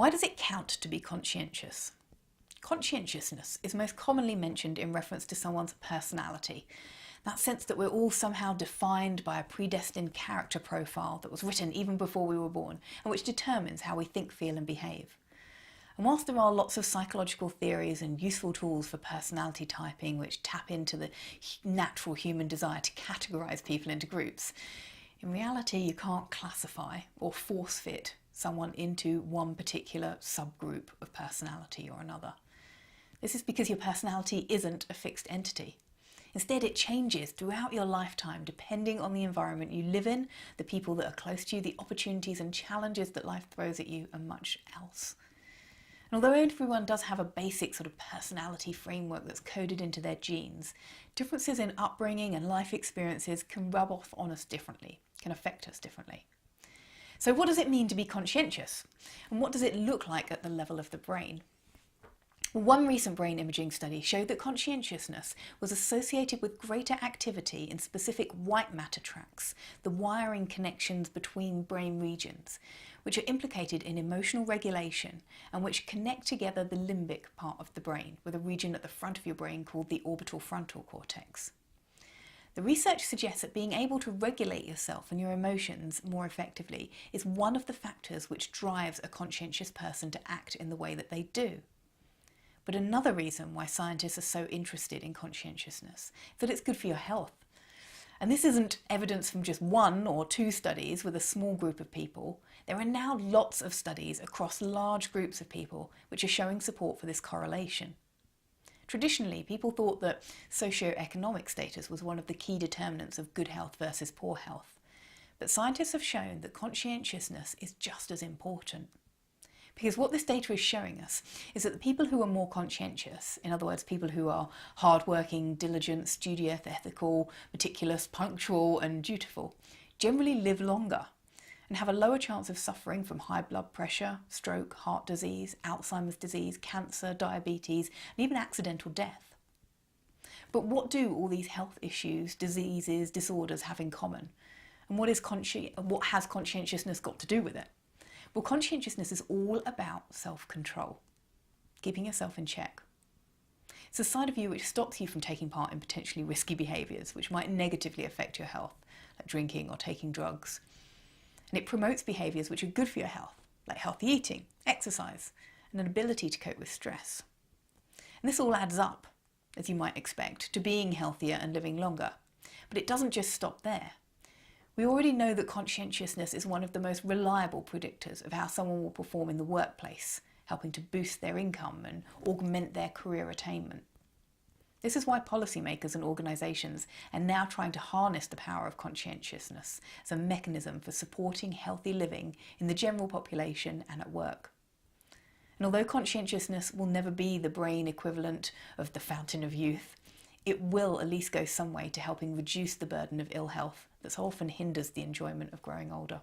Why does it count to be conscientious? Conscientiousness is most commonly mentioned in reference to someone's personality. That sense that we're all somehow defined by a predestined character profile that was written even before we were born and which determines how we think, feel and behave. And whilst there are lots of psychological theories and useful tools for personality typing which tap into the natural human desire to categorise people into groups, in reality you can't classify or force fit someone into one particular subgroup of personality or another. This is because your personality isn't a fixed entity. Instead, it changes throughout your lifetime depending on the environment you live in, the people that are close to you, the opportunities and challenges that life throws at you, and much else. And although everyone does have a basic sort of personality framework that's coded into their genes, differences in upbringing and life experiences can rub off on us differently, can affect us differently. So what does it mean to be conscientious? And what does it look like at the level of the brain? Well, one recent brain imaging study showed that conscientiousness was associated with greater activity in specific white matter tracts, the wiring connections between brain regions, which are implicated in emotional regulation and which connect together the limbic part of the brain with a region at the front of your brain called the orbital frontal cortex. The research suggests that being able to regulate yourself and your emotions more effectively is one of the factors which drives a conscientious person to act in the way that they do. But another reason why scientists are so interested in conscientiousness is that it's good for your health. And this isn't evidence from just one or two studies with a small group of people. There are now lots of studies across large groups of people which are showing support for this correlation. Traditionally, people thought that socioeconomic status was one of the key determinants of good health versus poor health. But scientists have shown that conscientiousness is just as important. Because what this data is showing us is that the people who are more conscientious, in other words, people who are hardworking, diligent, studious, ethical, meticulous, punctual and dutiful, generally live longer and have a lower chance of suffering from high blood pressure, stroke, heart disease, Alzheimer's disease, cancer, diabetes, and even accidental death. But what do all these health issues, diseases, disorders have in common? And what has conscientiousness got to do with it? Well, conscientiousness is all about self-control, keeping yourself in check. It's a side of you which stops you from taking part in potentially risky behaviours which might negatively affect your health, like drinking or taking drugs. And it promotes behaviours which are good for your health, like healthy eating, exercise, and an ability to cope with stress. And this all adds up, as you might expect, to being healthier and living longer. But it doesn't just stop there. We already know that conscientiousness is one of the most reliable predictors of how someone will perform in the workplace, helping to boost their income and augment their career attainment. This is why policymakers and organisations are now trying to harness the power of conscientiousness as a mechanism for supporting healthy living in the general population and at work. And although conscientiousness will never be the brain equivalent of the fountain of youth, it will at least go some way to helping reduce the burden of ill health that so often hinders the enjoyment of growing older.